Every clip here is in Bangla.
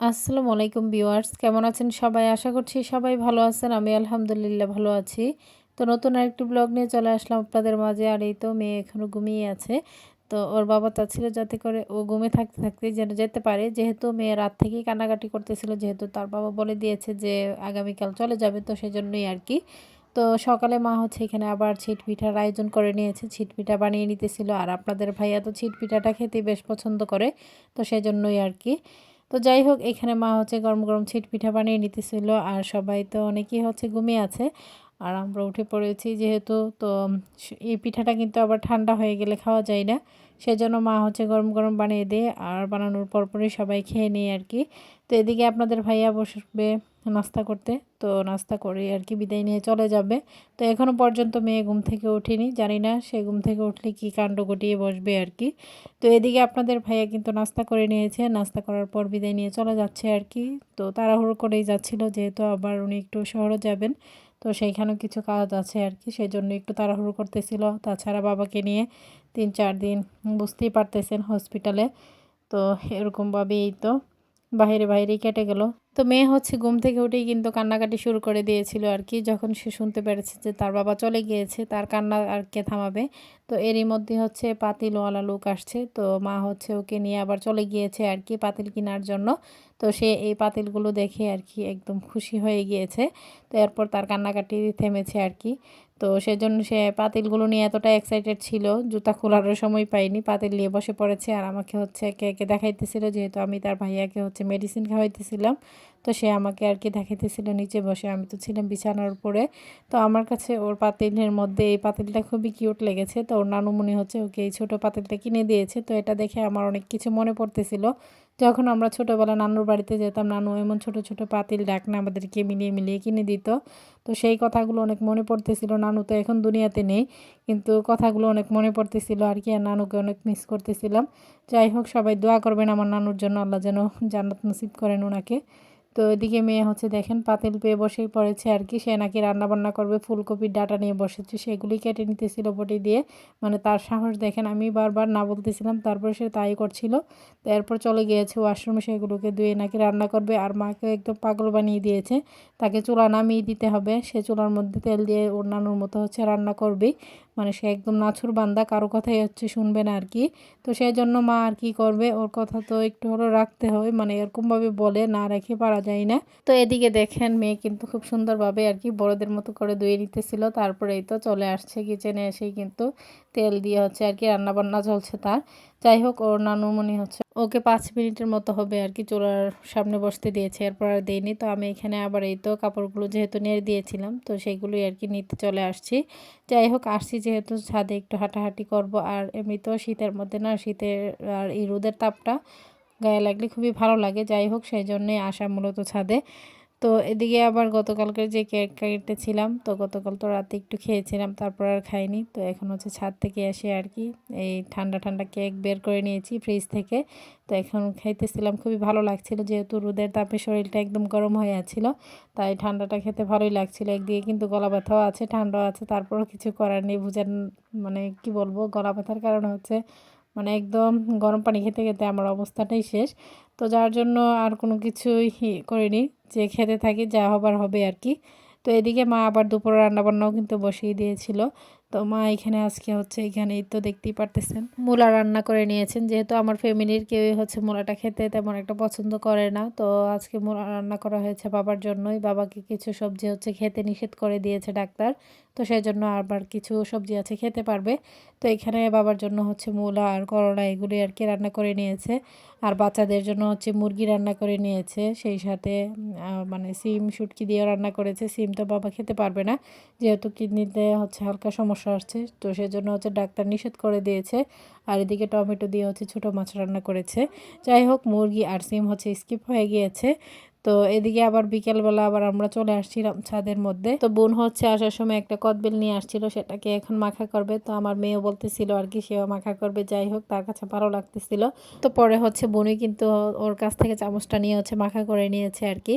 আসসালামু আলাইকুম ভিউয়ার্স, কেমন আছেন সবাই? আশা করছি সবাই ভালো আছেন। আমি আলহামদুলিল্লাহ ভালো আছি। তো নতুন আরেকটি ব্লগ নিয়ে চলে আসলাম আপনাদের মাঝে। আর এই তো মেয়ে এখনো ঘুমিয়ে আছে। তো ওর বাবা চাচ্ছিল যাতে করে ও ঘুমিয়ে থাকতে থাকতেই যেন যেতে পারে। যেহেতু মেয়ে রাত থেকেই কান্নাকাটি করতেছিল, যেহেতু তার বাবা বলে দিয়েছে যে আগামীকাল চলে যাবে, তো সেজন্যই আর কি। তো সকালে মা হচ্ছে এখানে আবার ছিট পিঠার আয়োজন করে নিয়েছে। ছিট পিঠা বানিয়ে নিতেছিল। আর আপনাদের ভাইয়া তো ছিট পিঠাটা খেতে বেশ পছন্দ করে, তো সেজন্যই আর কি। তো যাই হোক, এখানে মা হচ্ছে গরম গরম ছিট পিঠা বানিয়ে নিতেছিল। আর সবাই তো অনেকেই হচ্ছে ঘুমিয়ে আছে, আর আমরা উঠে পড়েছি যেহেতু। তো এই পিঠাটা কিন্তু আবার ঠান্ডা হয়ে গেলে খাওয়া যায় না, সেজন্য মা হচ্ছে গরম গরম বানিয়ে দেয়। আর বানানোর পরপরই সবাই খেয়ে নিই আর কি। তো এদিকে আপনাদের ভাইয়া বসবে নাস্তা করতে। তো নাস্তা করে আর কি বিদায় নিয়ে চলে যাবে। তো এখনও পর্যন্ত মেয়ে ঘুম থেকে ওঠেনি, জানি না সে ঘুম থেকে উঠলে কী কাণ্ড ঘটিয়ে বসবে আর কি। তো এদিকে আপনাদের ভাইয়া কিন্তু নাস্তা করে নিয়েছে, নাস্তা করার পর বিদায় নিয়ে চলে যাচ্ছে আর কি। তো তাড়াহুড়ো করেই যাচ্ছিল, যেহেতু আবার উনি একটু শহরে যাবেন, তো সেইখানেও কিছু কাজ আছে আর কি, সেই জন্য একটু তাড়াহুড়ো করতেছিল। তাছাড়া বাবাকে নিয়ে 3-4 দিন বুঝতেই পারতেছেন হসপিটালে। তো এরকমভাবেই তো বাইরে বাইরেই কেটে গেল। তো মেয়ে হচ্ছে ঘুম থেকে উঠেই কিন্তু কান্নাকাটি শুরু করে দিয়েছিল আর কি। যখন সে শুনতে পেরেছে যে তার বাবা চলে গিয়েছে, তার কান্না আর কে থামাবে। তো এরই মধ্যে হচ্ছে পাতিলওয়ালা লোক আসছে। তো মা হচ্ছে ওকে নিয়ে আবার চলে গিয়েছে আর কি পাতিল কেনার জন্য। তো সে এই পাতিলগুলো দেখে আর কি একদম খুশি হয়ে গিয়েছে। তো এরপর তার কান্নাকাটি থেমেছে আর কি। তো সেজন্য সে পাতিলগুলো নিয়ে এতটা এক্সাইটেড ছিল, জুতা খোলারও সময় পাইনি, পাতিল নিয়ে বসে পড়েছে। আর আমাকে হচ্ছে একে একে দেখাইতেছিল, যেহেতু আমি তার ভাইয়াকে হচ্ছে মেডিসিন খাওয়াইতেছিলাম। তো সে আমাকে আর কি দেখাইতেছিল নিচে বসে, আমি তো ছিলাম বিছানার উপরে। তো আমার কাছে ওর পাতিলের মধ্যে এই পাতিলটা খুবই কিউট লেগেছে। তো ওর নানুমণি হচ্ছে ওকে এই ছোটো পাতিলটা কিনে দিয়েছে। তো এটা দেখে আমার অনেক কিছু মনে পড়তেছিল। যখন আমরা ছোটোবেলা নানুর বাড়িতে যেতাম, নানু এমন ছোট ছোট পাতিল ডাকনা আমাদেরকে মিলিয়ে মিলিয়ে কিনে দিত। তো সেই কথাগুলো অনেক মনে পড়তেছিল। নানু তো এখন দুনিয়াতে নেই, কিন্তু কথাগুলো অনেক মনে পড়তেছিল আর কি। আর নানুকে অনেক মিস করতেছিলাম। যাই হোক, সবাই দোয়া করবেন আমার নানুর জন্য, আল্লাহ যেন জান্নাত নসিব করেন ওনাকে। তো এদিকে মেয়ে হচ্ছে দেখেন পাতিল পেয়ে বসেই পড়েছে আর কি। সে নাকি রান্নাবান্না করবে, ফুলকপির ডাঁটা নিয়ে বসেছে, সেগুলি কেটে নিতেছিল বটি দিয়ে। মানে তার সাহস দেখেন, আমি বারবার না বলতেছিলাম, তারপরে সে তাই করছিল। তো এরপর চলে গিয়েছে ওয়াশরুমে, সেগুলোকে ধুয়ে নাকি রান্না করবে। আর মাকে একদম পাগল বানিয়ে দিয়েছে, তাকে চুলা নামিয়ে দিতে হবে। সে চুলার মধ্যে তেল দিয়ে ওর নানুর মতো হচ্ছে রান্না করবেই। মানে সে একদম নাছুর বান্দা, কারো কথাই হচ্ছে শুনবে না আর কি। তো সেই জন্য মা আর কি করবে, ওর কথা তো একটু হলেও রাখতে হয়, মানে এরকমভাবে বলে না রেখে পারা যায় না। তো এদিকে দেখেন মেয়ে কিন্তু খুব সুন্দরভাবে আর কি বড়দের মতো করে ধুয়ে নিতেছিল। তারপরেই তো চলে আসছে কিচেনে, এসেই কিন্তু তেল দিয়ে হচ্ছে আর কি রান্নাবান্না চলছে তার। যাই হোক, ওর নানুমণি হচ্ছে ওকে 5 মিনিটের মতো হবে আর কি চুলার সামনে বসতে দিয়েছে, এরপর আর দেয়নি। তো আমি এখানে আবার এই তো কাপড়গুলো যেহেতু নেড়ে দিয়েছিলাম, তো সেইগুলোই আর কি নিতে চলে আসছি। যাই হোক, আসছি যেহেতু ছাদে একটু হাঁটাহাঁটি করব। আর এমনিতেও শীতের মধ্যে না, শীতের আর এই রোদের তাপটা গায়ে লাগলে খুবই ভালো লাগে। যাই হোক, সেই জন্যই আসা মূলত ছাদে। তো এদিকে আবার গতকালকের যে কেক কেটেছিলাম, তো গতকাল তো রাতে একটু খেয়েছিলাম, তারপর আর খাইনি। তো এখন হচ্ছে ছাদ থেকে এসে আর কি এই ঠান্ডা ঠান্ডা কেক বের করে নিয়েছি ফ্রিজ থেকে। তো এখন খাইতেছিলাম, খুবই ভালো লাগছিল, যেহেতু রোদের তাপে শরীরটা একদম গরম হয়ে আছিল, তাই ঠান্ডাটা খেতে ভালোই লাগছিল। একদিকে কিন্তু গলা ব্যথাও আছে, ঠান্ডাও আছে, তারপরও কিছু করার নেই, বুঝেন। মানে কি বলবো, গলা ব্যথার কারণে হচ্ছে মানে একদম গরম পানি খেতে খেতে আমার অবস্থাটাই শেষ। তো যার জন্য আর কোনো কিছুই করিনি, যে খেতে থাকি, যা হবার হবে আর কি। তো এদিকে মা আবার দুপুরে রান্নাবান্নাও কিন্তু বসিয়ে দিয়েছিল। তো মা এখানে আজকে হচ্ছে এখানেই তো দেখতেই পারতেছেন মূলা রান্না করে নিয়েছেন, যেহেতু আমার ফ্যামিলির কেউই হচ্ছে মূলাটা খেতে তেমন একটা পছন্দ করে না। তো আজকে মূলা রান্না করা হয়েছে বাবার জন্যই। বাবাকে কিছু সবজি হচ্ছে খেতে নিষেধ করে দিয়েছে ডাক্তার, তো সেই জন্য আবার কিছু সবজি আছে খেতে পারবে। তো এখানে বাবার জন্য হচ্ছে মূলা আর করলা এগুলি আর কি রান্না করে নিয়েছে। আর বাচ্চাদের জন্য হচ্ছে মুরগি রান্না করে নিয়েছে, সেই সাথে মানে সিম শুটকি দিয়ে রান্না করেছে। সিম তো বাবা খেতে পারবে না, যেহেতু কিডনিতে হচ্ছে হালকা সমস্যা আসছে, তো সেজন্য হচ্ছে ডাক্তার নিষেধ করে দিয়েছে। আর এদিকে টমেটো দিয়ে হচ্ছে ছোটো মাছ রান্না করেছে। যাই হোক, মুরগি আর সিম হচ্ছে স্কিপ হয়ে গিয়েছে। তো এদিকে আবার বিকেলবেলা আবার আমরা চলে আসছিলাম ছাদের মধ্যে। তো বোন হচ্ছে আসার সময় একটা কদবেল নিয়ে আসছিল, সেটাকে এখন মাখা করবে। তো আমার মেয়েও বলতেছিল আর কি সেও মাখা করবে। যাই হোক, তার কাছে ভালো লাগতেছিল। তো পরে হচ্ছে বোনই কিন্তু ওর কাছ থেকে চামচটা নিয়ে হচ্ছে মাখা করে নিয়েছে আর কি।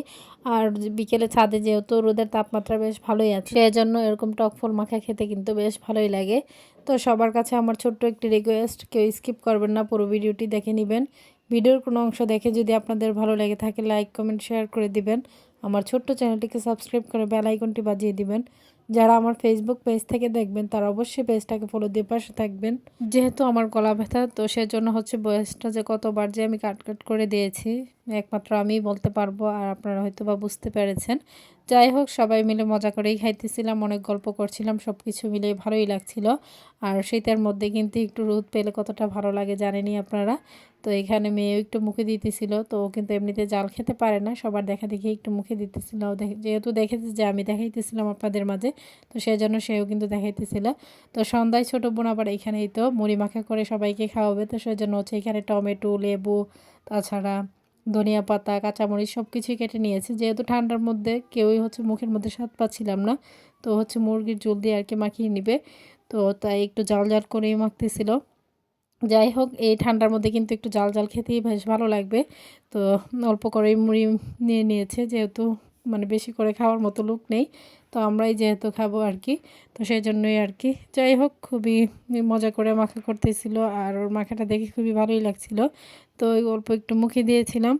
আর বিকেলে ছাদে যেহেতু রোদের তাপমাত্রা বেশ ভালোই আছে, সেজন্য এরকম টক ফল মাখা খেতে কিন্তু বেশ ভালোই লাগে। তো সবার কাছে আমার ছোট্ট একটি রিকোয়েস্ট, কেউ স্কিপ করবেন না, পুরো ভিডিওটি দেখে নেবেন। ভিডিওর কোনো অংশ দেখে যদি আপনাদের ভালো লেগে থাকে লাইক কমেন্ট শেয়ার করে দিবেন। আমার ছোট্ট চ্যানেলটিকে সাবস্ক্রাইব করে বেল আইকনটি বাজিয়ে দিবেন। যারা আমার ফেসবুক পেজ থেকে দেখবেন তারা অবশ্যই পেজটাকে ফলো দিয়ে পাশে থাকবেন। যেহেতু আমার গলা ব্যথা তো সেজন্য হচ্ছে ভয়েসটা যে কতবার যে আমি কাট করে দিয়েছি একমাত্র আমিই বলতে পারবো, আর আপনারা হয়তো বা বুঝতে পেরেছেন। যাই হোক, সবাই মিলে মজা করেই খাইতেছিলাম, অনেক গল্প করছিলাম, সব কিছু মিলে ভালোই লাগছিল। আর শীতের মধ্যে কিন্তু একটু রোদ পেলে কতটা ভালো লাগে জানেনই আপনারা। তো এখানে মেয়েও একটু মুখে দিতেছিল, তো ও কিন্তু এমনিতে জাল খেতে পারে না, সবার দেখা দেখি একটু মুখে দিতেছিল। যেহেতু দেখেছে যে আমি দেখাইতেছিলাম আপনাদের মাঝে, তো সেই জন্য সেও কিন্তু দেখাইতেছিল। তো সন্ধ্যায় ছোটো বোন আবার এখানেই তো মুড়ি মাখা করে সবাইকে খাওয়াবে, তো সেই জন্য হচ্ছে এখানে টমেটো, লেবু, তাছাড়া ধনিয়া পাতা, কাঁচামরিচ সব কিছুই কেটে নিয়েছি। যেহেতু ঠান্ডার মধ্যে কেউই হচ্ছে মুখের মধ্যে স্বাদ পাচ্ছিলাম না, তো হচ্ছে মুরগির ঝোল দিয়ে আর কি মাখিয়ে নিবে, তো তাই একটু জাল জাল করেই মাখতেছিল। যাই হোক, এই ঠান্ডার মধ্যে কিন্তু একটু জাল জাল খেতেই বেশ ভালো লাগবে। তো অল্প করেই মুড়ি নিয়ে নিয়েছে, যেহেতু মানে বেশি করে খাওয়ার মতো লোক নেই, তো আমরাই যেহেতু খাবো আর কি, তো সেই জন্যই আর কি। যাই হোক, খুবই মজা করে মাখা করতেছিল, আর ওর মাখাটা দেখে খুবই ভালোই লাগছিল, তো ওই অল্প একটু মুখে দিয়েছিলাম।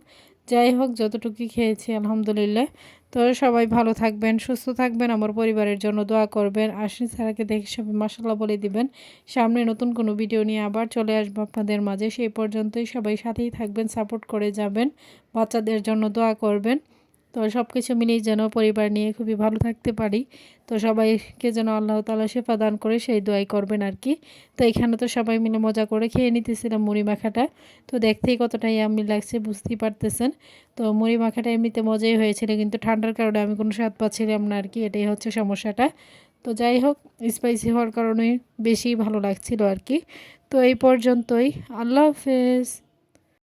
যাই হোক, যতটুকুই খেয়েছি আলহামদুলিল্লাহ। তো সবাই ভালো থাকবেন, সুস্থ থাকবেন, আমার পরিবারের জন্য দোয়া করবেন। আশিস স্যারকে দেখে সবাই মাশাআল্লাহ বলে দিবেন। সামনে নতুন কোনো ভিডিও নিয়ে আবার চলে আসবো আপনাদের মাঝে, সেই পর্যন্তই সবাই সাথেই থাকবেন, সাপোর্ট করে যাবেন, বাচ্চাদের জন্য দোয়া করবেন। তো সব কিছু মিলেই যেন পরিবার নিয়ে খুবই ভালো থাকতে পারি, তো সবাইকে যেন আল্লাহ তাআলা শেফা দান করে সেই দোয়াই করবেন আর কি। তো এখানে তো সবাই মিলে মজা করে খেয়ে নিতেছিলাম মুড়ি মাখাটা, তো দেখতেই কতটা ইয়াম্মি লাগছে বুঝতেই পারতেছেন। তো মুড়ি মাখাটা এমনিতে মজাই হয়েছিল, কিন্তু ঠান্ডার কারণে আমি কোনো স্বাদ পাচ্ছিলাম না আর কি, এটাই হচ্ছে সমস্যাটা। তো যাই হোক, স্পাইসি হওয়ার কারণে বেশি ভালো লাগছিল আর কি। তো এই পর্যন্তই, আল্লাহ হাফেজ।